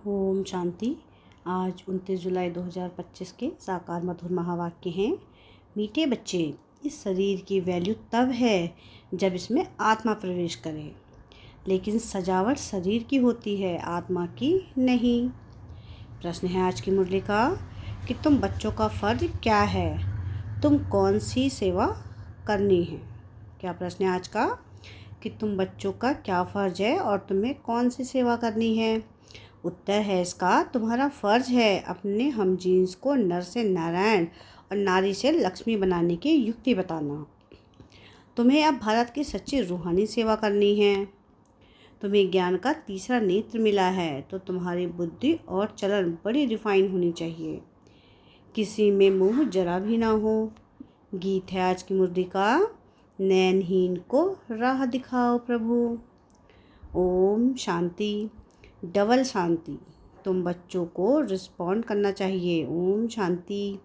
ओम शांति। आज 29 जुलाई 2025 के साकार मधुर महावाक्य हैं। मीठे बच्चे, इस शरीर की वैल्यू तब है जब इसमें आत्मा प्रवेश करे, लेकिन सजावट शरीर की होती है, आत्मा की नहीं। प्रश्न है आज की मुरली का कि तुम बच्चों का फर्ज क्या है, तुम कौन सी सेवा करनी है। क्या प्रश्न है आज का कि तुम बच्चों का क्या फ़र्ज है और तुम्हें कौन सी सेवा करनी है। उत्तर है इसका, तुम्हारा फ़र्ज है अपने हम जीन्स को नर से नारायण और नारी से लक्ष्मी बनाने की युक्ति बताना। तुम्हें अब भारत की सच्ची रूहानी सेवा करनी है। तुम्हें ज्ञान का तीसरा नेत्र मिला है, तो तुम्हारी बुद्धि और चलन बड़ी रिफाइन होनी चाहिए, किसी में मोह जरा भी ना हो। गीत है आज की मुरली का, नयनहीन को राह दिखाओ प्रभु। ओम शांति। डबल शांति। तुम बच्चों को रिस्पॉन्ड करना चाहिए। ओम शांति।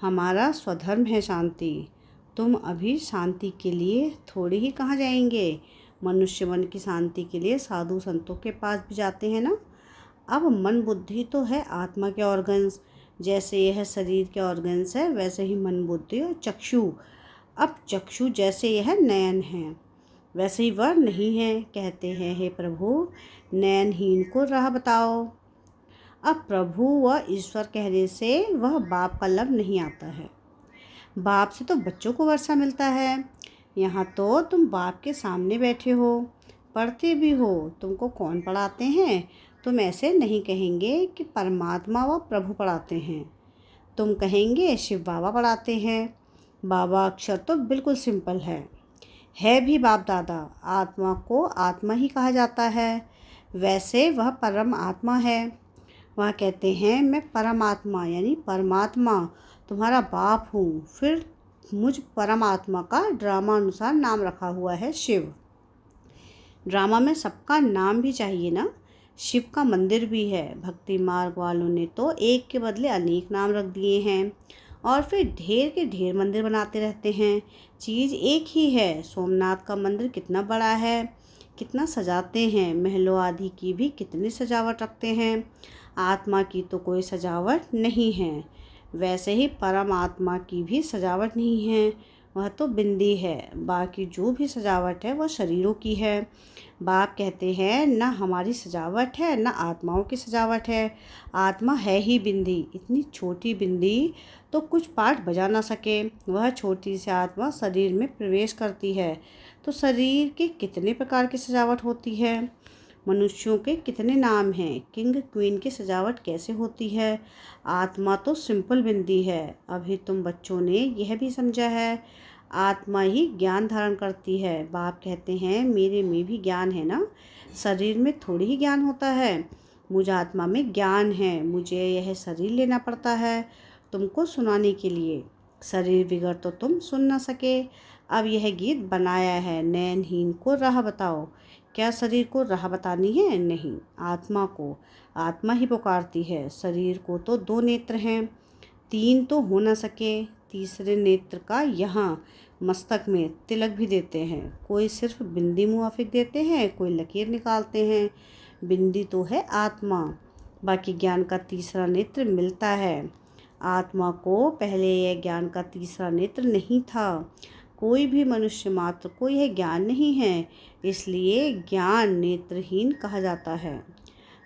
हमारा स्वधर्म है शांति। तुम अभी शांति के लिए थोड़ी ही कहाँ जाएंगे, मनुष्य मन की शांति के लिए साधु संतों के पास भी जाते हैं ना। अब मन बुद्धि तो है आत्मा के ऑर्गन्स, जैसे यह शरीर के ऑर्गन्स है वैसे ही मन बुद्धि और चक्षु। अब चक्षु जैसे यह नयन है वैसे ही वह नहीं है। कहते हैं, हे प्रभु नयनहीन को राह बताओ। अब प्रभु व ईश्वर कहने से वह बाप का लब नहीं आता है। बाप से तो बच्चों को वर्षा मिलता है, यहाँ तो तुम बाप के सामने बैठे हो, पढ़ते भी हो। तुमको कौन पढ़ाते हैं? तुम ऐसे नहीं कहेंगे कि परमात्मा व प्रभु पढ़ाते हैं, तुम कहेंगे शिव बाबा पढ़ाते हैं। बाबा अक्षर तो बिल्कुल सिंपल है भी बाप दादा। आत्मा को आत्मा ही कहा जाता है, वैसे वह परम आत्मा है। वह कहते हैं, मैं परमात्मा यानी परमात्मा तुम्हारा बाप हूँ। फिर मुझ परमात्मा का ड्रामा अनुसार नाम रखा हुआ है शिव। ड्रामा में सबका नाम भी चाहिए ना। शिव का मंदिर भी है। भक्ति मार्ग वालों ने तो एक के बदले अनेक नाम रख दिए हैं और फिर ढेर के ढेर मंदिर बनाते रहते हैं। चीज़ एक ही है। सोमनाथ का मंदिर कितना बड़ा है, कितना सजाते हैं, महलों आदि की भी कितनी सजावट रखते हैं। आत्मा की तो कोई सजावट नहीं है, वैसे ही परमात्मा की भी सजावट नहीं है, वह तो बिंदी है। बाकी जो भी सजावट है वह शरीरों की है। बाप कहते हैं, न हमारी सजावट है न आत्माओं की सजावट है। आत्मा है ही बिंदी, इतनी छोटी बिंदी तो कुछ पाठ बजा ना सके। वह छोटी सी आत्मा शरीर में प्रवेश करती है तो शरीर के कितने प्रकार की सजावट होती है। मनुष्यों के कितने नाम हैं, किंग क्वीन की सजावट कैसे होती है। आत्मा तो सिंपल बिंदी है। अभी तुम बच्चों ने यह भी समझा है, आत्मा ही ज्ञान धारण करती है। बाप कहते हैं, मेरे में भी ज्ञान है ना, शरीर में थोड़ी ही ज्ञान होता है। मुझ आत्मा में ज्ञान है, मुझे यह शरीर लेना पड़ता है तुमको सुनाने के लिए। शरीर बिगड़ तो तुम सुन ना सके। अब यह गीत बनाया है, नयनहीन को राह बताओ। क्या शरीर को राह बतानी है? नहीं, आत्मा को। आत्मा ही पुकारती है। शरीर को तो 2 नेत्र हैं, 3 तो हो ना सके। तीसरे नेत्र का यहाँ मस्तक में तिलक भी देते हैं। कोई सिर्फ बिंदी मुआफिक देते हैं, कोई लकीर निकालते हैं। बिंदी तो है आत्मा, बाकी ज्ञान का तीसरा नेत्र मिलता है। आत्मा को पहले यह ज्ञान का तीसरा नेत्र नहीं था। कोई भी मनुष्य मात्र को यह ज्ञान नहीं है, इसलिए ज्ञान नेत्रहीन कहा जाता है।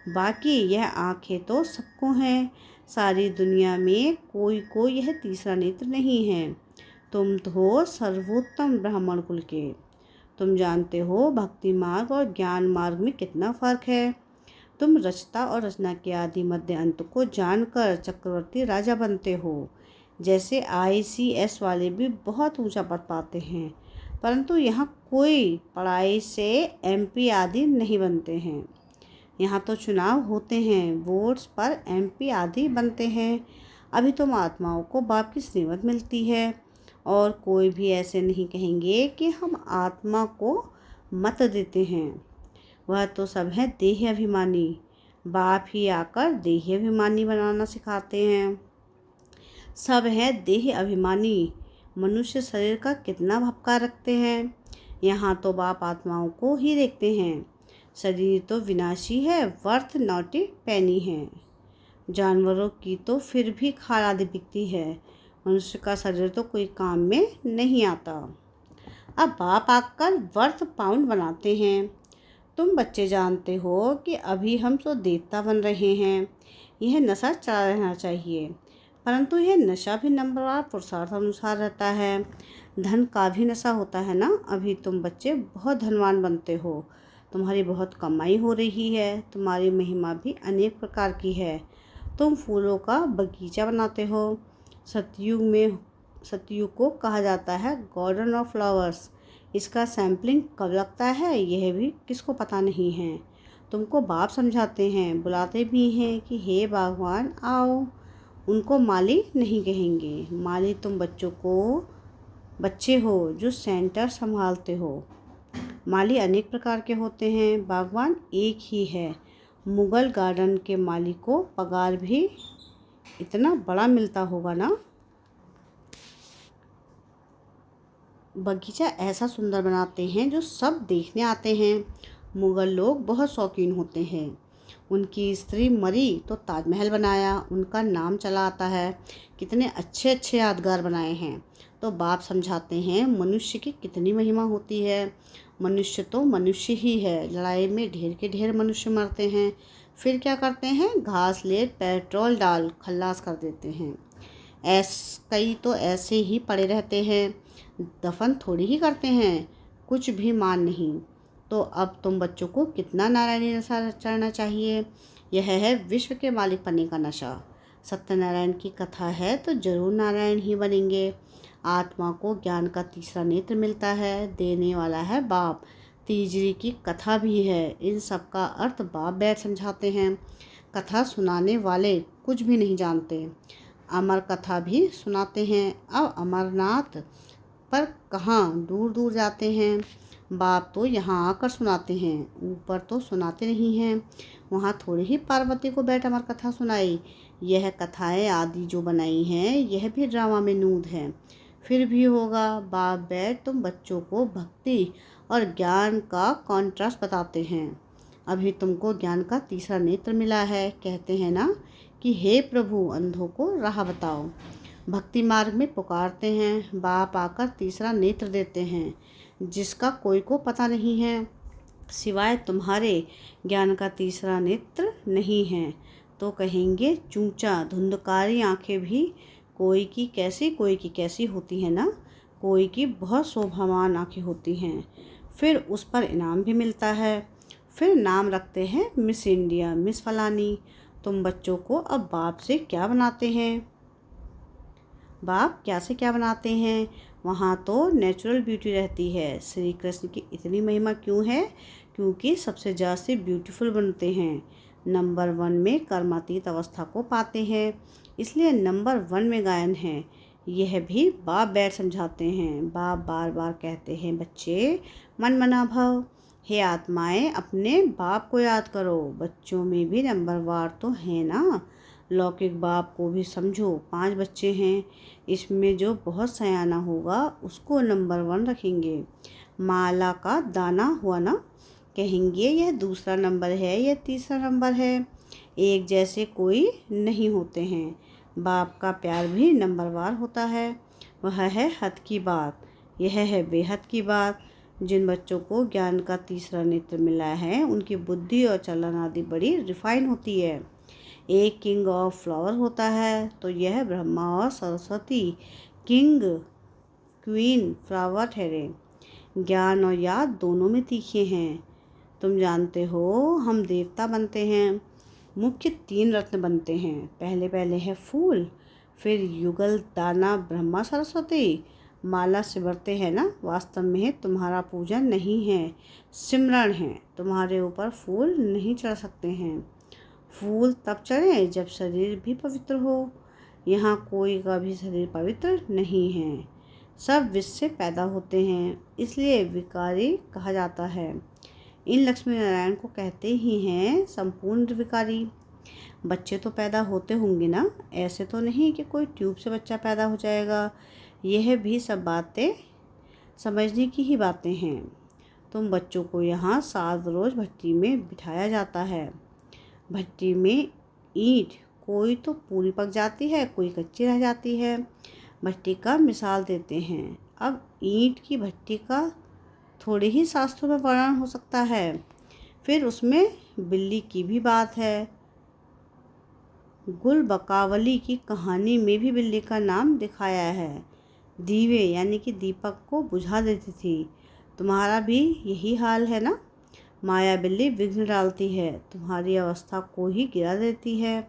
बाकी यह आँखें तो सबको हैं। सारी दुनिया में कोई को यह तीसरा नेत्र नहीं है। तुम तो हो सर्वोत्तम ब्राह्मण कुल के। तुम जानते हो भक्ति मार्ग और ज्ञान मार्ग में कितना फ़र्क है। तुम रचता और रचना के आदि मध्य अंत को जानकर चक्रवर्ती राजा बनते हो। जैसे ICS वाले भी बहुत ऊंचा पद पाते हैं, परंतु यहाँ कोई पढ़ाई से MP आदि नहीं बनते हैं। यहाँ तो चुनाव होते हैं, वोट्स पर MP आदि बनते हैं। अभी तुम आत्माओं को बाप की श्रीमत मिलती है और कोई भी ऐसे नहीं कहेंगे कि हम आत्मा को मत देते हैं। वह तो सब है देह अभिमानी। बाप ही आकर देह अभिमानी बनाना सिखाते हैं। सब है देह अभिमानी। मनुष्य शरीर का कितना भपका रखते हैं। यहाँ तो बाप आत्माओं को ही देखते हैं। शरीर तो विनाशी है, वर्थ नॉट ए पेनी है। जानवरों की तो फिर भी खाल आदि बिकती है, मनुष्य का शरीर तो कोई काम में नहीं आता। अब बाप आकर वर्थ पाउंड बनाते हैं। तुम बच्चे जानते हो कि अभी हम तो देवता बन रहे हैं। यह नशा चला रहना चाहिए, परंतु यह नशा भी नंबरवार पुरुषार्थ अनुसार रहता है। धन का भी नशा होता है ना। अभी तुम बच्चे बहुत धनवान बनते हो, तुम्हारी बहुत कमाई हो रही है, तुम्हारी महिमा भी अनेक प्रकार की है। तुम फूलों का बगीचा बनाते हो। सतयुग को कहा जाता है गार्डन ऑफ फ्लावर्स। इसका सैम्पलिंग कब लगता है यह भी किसको पता नहीं है। तुमको बाप समझाते हैं, बुलाते भी हैं कि हे भगवान आओ। उनको माली नहीं कहेंगे। माली तुम बच्चे हो जो सेंटर संभालते हो। माली अनेक प्रकार के होते हैं, बागवान एक ही है। मुगल गार्डन के माली को पगार भी इतना बड़ा मिलता होगा ना। बगीचा ऐसा सुंदर बनाते हैं जो सब देखने आते हैं। मुगल लोग बहुत शौकीन होते हैं। उनकी स्त्री मरी तो ताजमहल बनाया, उनका नाम चला आता है। कितने अच्छे अच्छे यादगार बनाए हैं। तो बाप समझाते हैं मनुष्य की कितनी महिमा होती है। मनुष्य तो मनुष्य ही है। लड़ाई में ढेर के ढेर मनुष्य मरते हैं, फिर क्या करते हैं, घास ले पेट्रोल डाल खल्लास कर देते हैं। कई तो ऐसे ही पड़े रहते हैं, दफन थोड़ी ही करते हैं, कुछ भी मान नहीं। तो अब तुम बच्चों को कितना नारायणी नशा चढ़ना चाहिए। यह है विश्व के मालिक बनने का नशा। सत्यनारायण की कथा है तो जरूर नारायण ही बनेंगे। आत्मा को ज्ञान का तीसरा नेत्र मिलता है, देने वाला है बाप। तीजरी की कथा भी है। इन सब का अर्थ बाप बैठ समझाते हैं। कथा सुनाने वाले कुछ भी नहीं जानते। अमर कथा भी सुनाते हैं। अब अमरनाथ पर कहाँ दूर दूर जाते हैं। बाप तो यहाँ आकर सुनाते हैं, ऊपर तो सुनाते नहीं हैं। वहाँ थोड़ी ही पार्वती को बैठ अमर कथा सुनाई। यह कथाएं आदि जो बनाई हैं यह भी ड्रामा में नूद है। फिर भी होगा। बाप बैठ तुम बच्चों को भक्ति और ज्ञान का कॉन्ट्रास्ट बताते हैं। अभी तुमको ज्ञान का तीसरा नेत्र मिला है। कहते हैं ना कि हे प्रभु अंधों को राह बताओ। भक्ति मार्ग में पुकारते हैं, बाप आकर तीसरा नेत्र देते हैं, जिसका कोई को पता नहीं है सिवाय तुम्हारे। ज्ञान का तीसरा नेत्र नहीं है तो कहेंगे चूचा धुंधकारी आंखें भी कोई की कैसी होती है ना। कोई की बहुत शोभामान आंखें होती हैं। फिर उस पर इनाम भी मिलता है। फिर नाम रखते हैं मिस इंडिया, मिस फलानी। तुम बच्चों को अब बाप से क्या बनाते हैं। बाप क्या से क्या बनाते हैं। वहाँ तो नेचुरल ब्यूटी रहती है। श्री कृष्ण की इतनी महिमा क्यों है, क्योंकि सबसे ज़्यादा ब्यूटीफुल बनते हैं। नंबर 1 में कर्मातीत अवस्था को पाते हैं, इसलिए नंबर 1 में गायन है। यह भी बाप बैठ समझाते हैं। बाप बार बार कहते हैं बच्चे मन मना भव। हे आत्माएं अपने बाप को याद करो। बच्चों में भी नंबरवार तो है ना। लौकिक बाप को भी समझो। 5 बच्चे हैं, इसमें जो बहुत सयाना होगा उसको नंबर 1 रखेंगे। माला का दाना हुआ ना, कहेंगे यह दूसरा नंबर है, यह तीसरा नंबर है। एक जैसे कोई नहीं होते हैं। बाप का प्यार भी नंबरवार होता है। वह है हद की बात, यह है बेहद की बात। जिन बच्चों को ज्ञान का तीसरा नेत्र मिला है उनकी बुद्धि और चलन आदि बड़ी रिफाइन होती है। एक किंग ऑफ फ्लावर होता है तो यह ब्रह्मा और सरस्वती किंग क्वीन फ्लावर ठहरे। ज्ञान और याद दोनों में तीखे हैं। तुम जानते हो हम देवता बनते हैं। मुख्य 3 रत्न बनते हैं। पहले है फूल, फिर युगल दाना ब्रह्मा सरस्वती। माला सिमरते हैं ना, वास्तव में तुम्हारा पूजन नहीं है, सिमरण है। तुम्हारे ऊपर फूल नहीं चढ़ सकते हैं। फूल तब चढ़े जब शरीर भी पवित्र हो। यहाँ कोई का भी शरीर पवित्र नहीं है। सब विष से पैदा होते हैं, इसलिए विकारी कहा जाता है। इन लक्ष्मी नारायण को कहते ही हैं संपूर्ण निर्विकारी। बच्चे तो पैदा होते होंगे ना, ऐसे तो नहीं कि कोई ट्यूब से बच्चा पैदा हो जाएगा। यह भी सब बातें समझने की ही बातें हैं। तुम बच्चों को यहाँ 7 रोज़ भट्टी में बिठाया जाता है। भट्टी में ईंट कोई तो पूरी पक जाती है, कोई कच्ची रह जाती है। भट्टी का मिसाल देते हैं। अब ईंट की भट्टी का थोड़े ही शास्त्रों में वर्णन हो सकता है। फिर उसमें बिल्ली की भी बात है। गुलबकावली की कहानी में भी बिल्ली का नाम दिखाया है। दीवे यानी कि दीपक को बुझा देती थी। तुम्हारा भी यही हाल है ना। माया बिल्ली विघ्न डालती है, तुम्हारी अवस्था को ही गिरा देती है।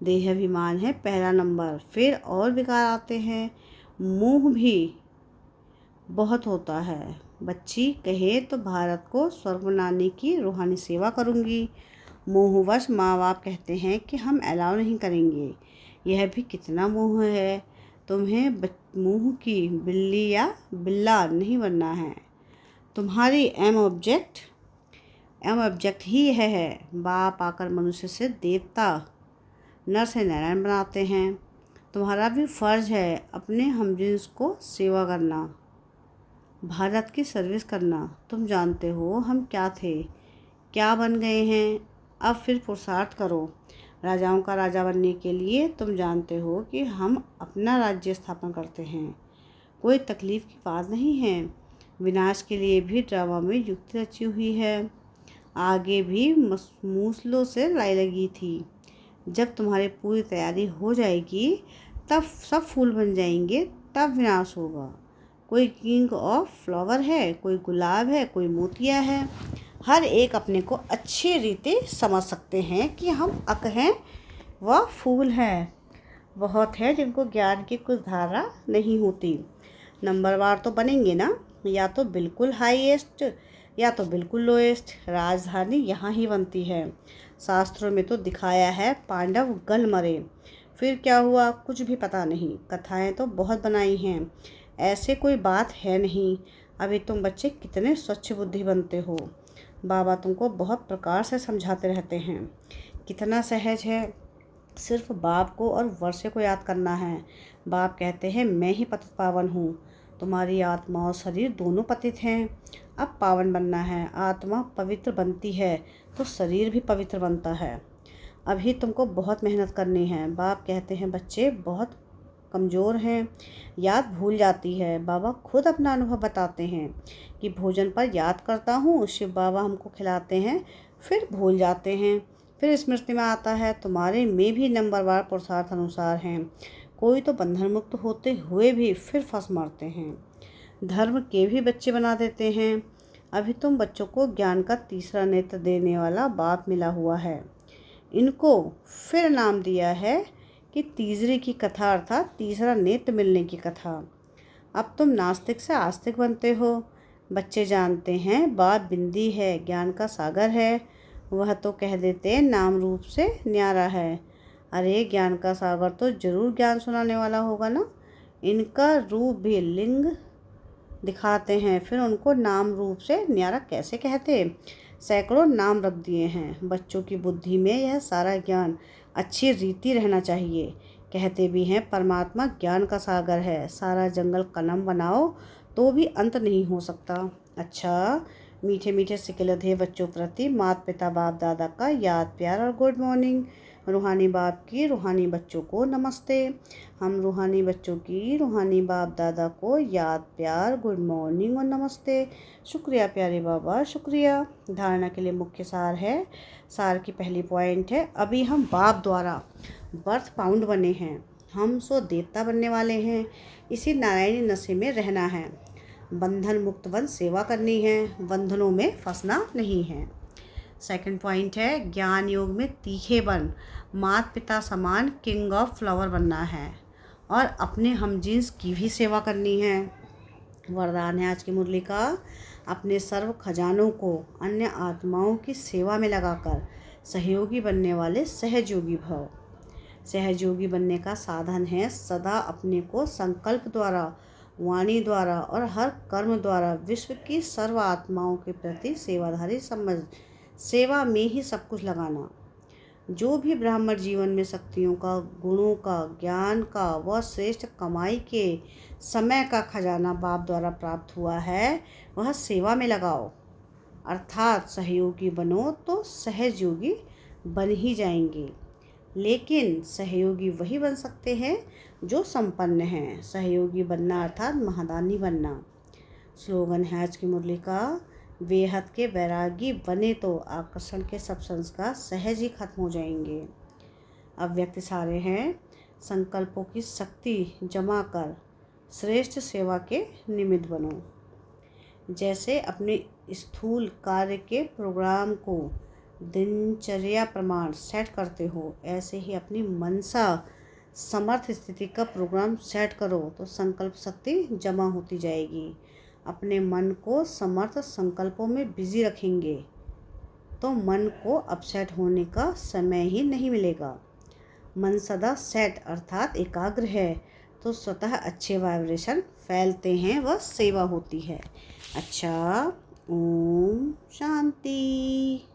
देहाभिमान है पहला नंबर, फिर और विकार आते हैं। मोह भी बहुत होता है। बच्ची कहे तो भारत को स्वर्ग बनाने की रूहानी सेवा करूंगी। मोहवश माँ बाप कहते हैं कि हम अलाउ नहीं करेंगे। यह भी कितना मोह है। तुम्हें मुँह की बिल्ली या बिल्ला नहीं बनना है। तुम्हारी एम ऑब्जेक्ट ही यह है। बाप आकर मनुष्य से देवता, नर से नारायण बनाते हैं। तुम्हारा भी फर्ज है अपने हमजिन्स को सेवा करना, भारत की सर्विस करना। तुम जानते हो हम क्या थे, क्या बन गए हैं। अब फिर पुरुषार्थ करो राजाओं का राजा बनने के लिए। तुम जानते हो कि हम अपना राज्य स्थापन करते हैं। कोई तकलीफ़ की बात नहीं है। विनाश के लिए भी ड्रामा में युक्ति रची हुई है। आगे भी मूसलों से लड़ाई लगी थी। जब तुम्हारी पूरी तैयारी हो जाएगी तब सब फूल बन जाएंगे, तब विनाश होगा। कोई किंग ऑफ फ्लावर है, कोई गुलाब है, कोई मोतिया है। हर एक अपने को अच्छी रीति समझ सकते हैं कि हम अक हैं व फूल हैं। बहुत है जिनको ज्ञान की कुछ धारा नहीं होती। नंबरवार तो बनेंगे ना, या तो बिल्कुल हाईएस्ट या तो बिल्कुल लोएस्ट। राजधानी यहाँ ही बनती है। शास्त्रों में तो दिखाया है पांडव गल मरे, फिर क्या हुआ कुछ भी पता नहीं। कथाएं तो बहुत बनाई हैं, ऐसे कोई बात है नहीं। अभी तुम बच्चे कितने स्वच्छ बुद्धि बनते हो। बाबा तुमको बहुत प्रकार से समझाते रहते हैं। कितना सहज है, सिर्फ बाप को और वर्षे को याद करना है। बाप कहते हैं मैं ही पतित पावन हूँ। तुम्हारी आत्मा और शरीर दोनों पतित हैं। अब पावन बनना है। आत्मा पवित्र बनती है तो शरीर भी पवित्र बनता है। अभी तुमको बहुत मेहनत करनी है। बाप कहते हैं बच्चे बहुत कमज़ोर हैं, याद भूल जाती है। बाबा खुद अपना अनुभव बताते हैं कि भोजन पर याद करता हूँ, शिव बाबा हमको खिलाते हैं, फिर भूल जाते हैं, फिर स्मृति में आता है। तुम्हारे में भी नंबरवार पुरुषार्थ अनुसार हैं। कोई तो बंधन मुक्त होते हुए भी फिर फंस मारते हैं। धर्म के भी बच्चे बना देते हैं। अभी तुम बच्चों को ज्ञान का तीसरा नेत्र देने वाला बाप मिला हुआ है। इनको फिर नाम दिया है कि तीसरे की कथा, अर्थात तीसरा नेत्र मिलने की कथा। अब तुम नास्तिक से आस्तिक बनते हो। बच्चे जानते हैं बाप बिंदी है, ज्ञान का सागर है। वह तो कह देते नाम रूप से न्यारा है। अरे ज्ञान का सागर तो जरूर ज्ञान सुनाने वाला होगा ना। इनका रूप भी लिंग दिखाते हैं, फिर उनको नाम रूप से न्यारा कैसे कहते। सैकड़ों नाम रख दिए हैं। बच्चों की बुद्धि में यह सारा ज्ञान अच्छी रीति रहना चाहिए। कहते भी हैं परमात्मा ज्ञान का सागर है। सारा जंगल कलम बनाओ तो भी अंत नहीं हो सकता। अच्छा, मीठे मीठे सिकलधे बच्चों प्रति माता पिता बाप दादा का याद प्यार और गुड मॉर्निंग। रूहानी बाप की रूहानी बच्चों को नमस्ते। हम रूहानी बच्चों की रूहानी बाप दादा को याद प्यार गुड मॉर्निंग और नमस्ते। शुक्रिया प्यारे बाबा, शुक्रिया। धारणा के लिए मुख्य सार है। सार की पहली पॉइंट है, अभी हम बाप द्वारा बर्थ पाउंड बने हैं। हम सो देवता बनने वाले हैं। इसी नारायणी नशे में रहना है। बंधन मुक्त बन सेवा करनी है, बंधनों में फंसना नहीं है। सेकंड पॉइंट है, ज्ञान योग में तीखे बन माता पिता समान किंग ऑफ फ्लावर बनना है और अपने हमजिन्स की भी सेवा करनी है। वरदान है आज की मुरली का, अपने सर्व खजानों को अन्य आत्माओं की सेवा में लगाकर सहयोगी बनने वाले सहजयोगी भव। सहजयोगी बनने का साधन है सदा अपने को संकल्प द्वारा, वाणी द्वारा और हर कर्म द्वारा विश्व की सर्व आत्माओं के प्रति सेवाधारी समझ सेवा में ही सब कुछ लगाना। जो भी ब्राह्मण जीवन में शक्तियों का, गुणों का, ज्ञान का व श्रेष्ठ कमाई के समय का खजाना बाप द्वारा प्राप्त हुआ है, वह सेवा में लगाओ। अर्थात सहयोगी बनो तो सहज योगी बन ही जाएंगे। लेकिन सहयोगी वही बन सकते हैं जो संपन्न हैं। सहयोगी बनना अर्थात महादानी बनना। स्लोगन है आज की मुरली का, बेहद के वैरागी बने तो आकर्षण के सब संस्कार सहज ही खत्म हो जाएंगे। अव्यक्त सारे हैं, संकल्पों की शक्ति जमा कर श्रेष्ठ सेवा के निमित्त बनो। जैसे अपने स्थूल कार्य के प्रोग्राम को दिनचर्या प्रमाण सेट करते हो, ऐसे ही अपनी मनसा समर्थ स्थिति का प्रोग्राम सेट करो तो संकल्प शक्ति जमा होती जाएगी। अपने मन को समर्थ संकल्पों में बिजी रखेंगे तो मन को अपसेट होने का समय ही नहीं मिलेगा। मन सदा सेट अर्थात एकाग्र है तो स्वतः अच्छे वाइब्रेशन फैलते हैं व सेवा होती है। अच्छा, ओम शांति।